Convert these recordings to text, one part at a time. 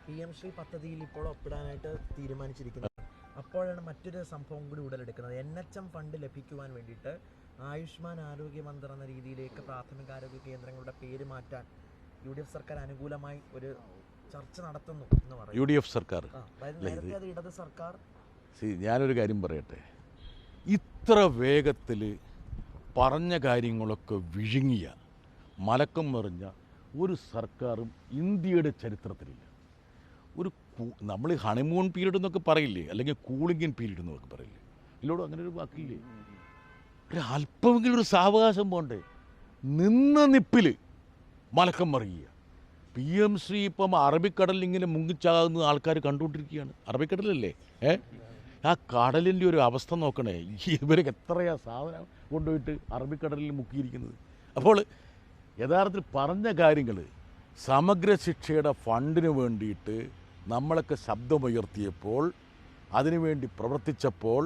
PM Shri പദ്ധതിയിൽ ഇപ്പോൾ ഒപ്പിടാനായിട്ട് തീരുമാനിച്ചിരിക്കുന്നത്. അപ്പോഴാണ് മറ്റൊരു സംഭവം കൂടി ഉടലെടുക്കുന്നത്. NHM ഫണ്ട് ലഭിക്കുവാൻ വേണ്ടിയിട്ട് ആയുഷ്മാൻ ആരോഗ്യ മന്ദിർ എന്ന രീതിയിലേക്ക് പ്രാഥമികാരോഗ്യ കേന്ദ്രങ്ങളുടെ പേര് മാറ്റാൻ UDF സർക്കാർ അനുകൂലമായി ഒരു ചർച്ച നടത്തുന്നു എന്ന് പറയും. UDF സർക്കാർ നേരത്തെ അത് ഇടത് സർക്കാർ. ഞാനൊരു കാര്യം പറയട്ടെ, ഇത്ര വേഗത്തിൽ പറഞ്ഞ കാര്യങ്ങളൊക്കെ വിഴുങ്ങിയ മലക്കം മറിഞ്ഞ ഒരു സർക്കാരും ഇന്ത്യയുടെ ചരിത്രത്തിലില്ല. ഒരു നമ്മൾ ഹണിമൂൺ പീരീഡ് എന്നൊക്കെ പറയില്ലേ, അല്ലെങ്കിൽ കൂളിംഗ് പീരീഡ് എന്നൊക്കെ പറയില്ലേ, ഇതിലൂടെ അങ്ങനെ ഒരു വാക്കില്ലേ? ഒരു അല്പമെങ്കിലും ഒരു സാവകാശം പോണ്ടേ? നിന്ന നിപ്പിൽ മലക്കം മറിയുക. PM ശ്രീ ഇപ്പം അറബിക്കടലിൽ ഇങ്ങനെ മുങ്ങിച്ചാകുന്ന ആൾക്കാർ കണ്ടുകൊണ്ടിരിക്കുകയാണ്. അറബിക്കടലല്ലേ? ആ കടലിൻ്റെ ഒരു അവസ്ഥ നോക്കണേ. ഇവരൊക്കെ എത്രയാ സാധനം കൊണ്ടുപോയിട്ട് അറബിക്കടലിൽ മുക്കിയിരിക്കുന്നത്. അപ്പോൾ യഥാർത്ഥത്തിൽ പറഞ്ഞ കാര്യങ്ങൾ, സമഗ്ര ശിക്ഷയുടെ ഫണ്ടിന് വേണ്ടിയിട്ട് നമ്മളൊക്കെ ശബ്ദമുയർത്തിയപ്പോൾ, അതിനുവേണ്ടി പ്രവർത്തിച്ചപ്പോൾ,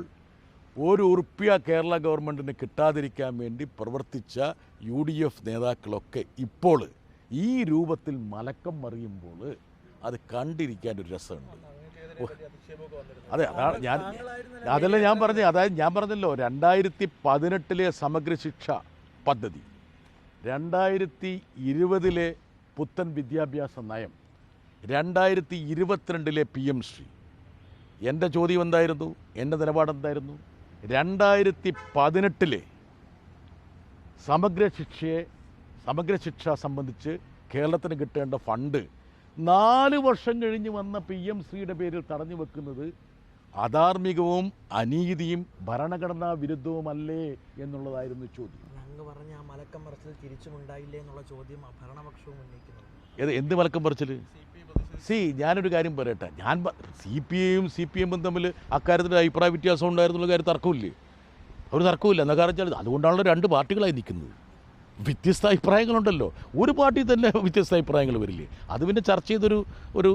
₹1 കേരള ഗവൺമെൻറ്റിന് കിട്ടാതിരിക്കാൻ വേണ്ടി പ്രവർത്തിച്ച UDF നേതാക്കളൊക്കെ ഇപ്പോൾ ഈ രൂപത്തിൽ മലക്കം മറിയുമ്പോൾ അത് കണ്ടിരിക്കാൻ ഒരു രസമുണ്ട്. അതെ, അതാണ് അതെല്ലാം ഞാൻ പറഞ്ഞത്. അതായത് ഞാൻ പറഞ്ഞല്ലോ, 2018 സമഗ്ര ശിക്ഷ പദ്ധതി, 2020 പുത്തൻ വിദ്യാഭ്യാസ നയം, 2022 PM ശ്രീ. എൻ്റെ ചോദ്യം എന്തായിരുന്നു? എൻ്റെ നിലപാടെന്തായിരുന്നു? 2018 സമഗ്ര ശിക്ഷ സംബന്ധിച്ച് കേരളത്തിന് കിട്ടേണ്ട ഫണ്ട് 4 വർഷം കഴിഞ്ഞ് വന്ന PM ശ്രീയുടെ പേരിൽ തടഞ്ഞു വെക്കുന്നത് അധാർമികവും അനീതിയും ഭരണഘടനാ വിരുദ്ധവുമല്ലേ എന്നുള്ളതായിരുന്നു ചോദ്യം. അങ്ങ് പറഞ്ഞ ആ മലക്കം പറച്ചിൽ തിരിച്ചുമുണ്ടായില്ലേ എന്നുള്ള ചോദ്യം ഭരണപക്ഷവും ഉന്നയിക്കുന്നത്. എന്ത് മലക്കം പറച്ചിൽ? ഞാനൊരു കാര്യം പറയട്ടെ. CPIയും CPM-ഉം തമ്മിൽ അക്കാര്യത്തിൽ അഭിപ്രായ വ്യത്യാസം ഉണ്ടായിരുന്നുള്ള കാര്യം തർക്കമില്ലേ? ഒരു തർക്കമില്ല. എന്ന കാരണം വെച്ചാൽ അതുകൊണ്ടാണല്ലോ 2 പാർട്ടികളായി നിൽക്കുന്നത്. വ്യത്യസ്ത അഭിപ്രായങ്ങളുണ്ടല്ലോ. ഒരു പാർട്ടി തന്നെ വ്യത്യസ്ത അഭിപ്രായങ്ങൾ വരില്ലേ? അത് പിന്നെ ചർച്ച ചെയ്തൊരു ഒരു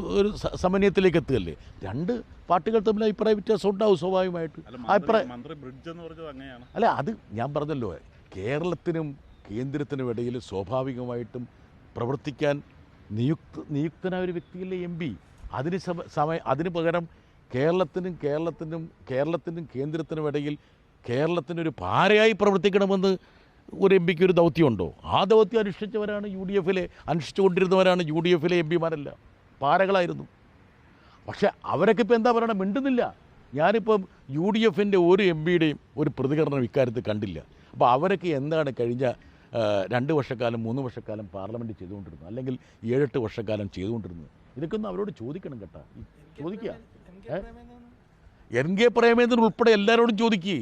സമന്വയത്തിലേക്ക് എത്തുകയല്ലേ? 2 പാർട്ടികൾ തമ്മിൽ അഭിപ്രായ വ്യത്യാസം ഉണ്ടാവും സ്വാഭാവികമായിട്ട്. അല്ല, അത് ഞാൻ പറഞ്ഞല്ലോ, കേരളത്തിനും കേന്ദ്രത്തിനും ഇടയിൽ സ്വാഭാവികമായിട്ടും പ്രവർത്തിക്കാൻ നിയുക്തനായ ഒരു വ്യക്തിയല്ലേ MP. അതിന് പകരം കേരളത്തിനും കേന്ദ്രത്തിനും ഇടയിൽ കേരളത്തിനൊരു പാരയായി പ്രവർത്തിക്കണമെന്ന് ഒരു MP-ക്ക് ഒരു ദൗത്യമുണ്ടോ? ആ ദൗത്യം അനുഷ്ഠിച്ചുകൊണ്ടിരുന്നവരാണ് UDF-ലെ MP-മാരെല്ലാം. പാരകളായിരുന്നു. പക്ഷെ അവരൊക്കെ ഇപ്പോൾ എന്താ പറയണത്? മിണ്ടുന്നില്ല. ഞാനിപ്പം UDF-ൻ്റെ ഒരു MP-യുടെയും ഒരു പ്രതികരണം ഇക്കാര്യത്തിൽ കണ്ടില്ല. അപ്പോൾ അവരൊക്കെ എന്താണ് കഴിഞ്ഞ 2 വർഷക്കാലം 3 വർഷക്കാലം പാർലമെൻറ്റ് ചെയ്തുകൊണ്ടിരുന്നത്, അല്ലെങ്കിൽ 7-8 വർഷക്കാലം ചെയ്തുകൊണ്ടിരുന്നത്? ഇതൊക്കെ ഒന്ന് അവരോട് ചോദിക്കണം കേട്ടോ. ചോദിക്കുക. NK പ്രേമേന്ദ്രൻ ഉൾപ്പെടെ എല്ലാവരോടും ചോദിക്കുക.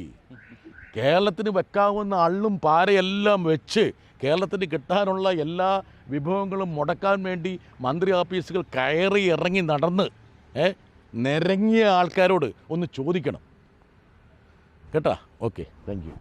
കേരളത്തിന് വെക്കാവുന്ന അള്ളും പാരയെല്ലാം വെച്ച് കേരളത്തിന് കിട്ടാനുള്ള എല്ലാ വിഭവങ്ങളും മുടക്കാൻ വേണ്ടി മന്ത്രി ഓഫീസുകൾ കയറി ഇറങ്ങി നടന്ന് നിരങ്ങിയ ആൾക്കാരോട് ഒന്ന് ചോദിക്കണം കേട്ടോ. Okay, thank you.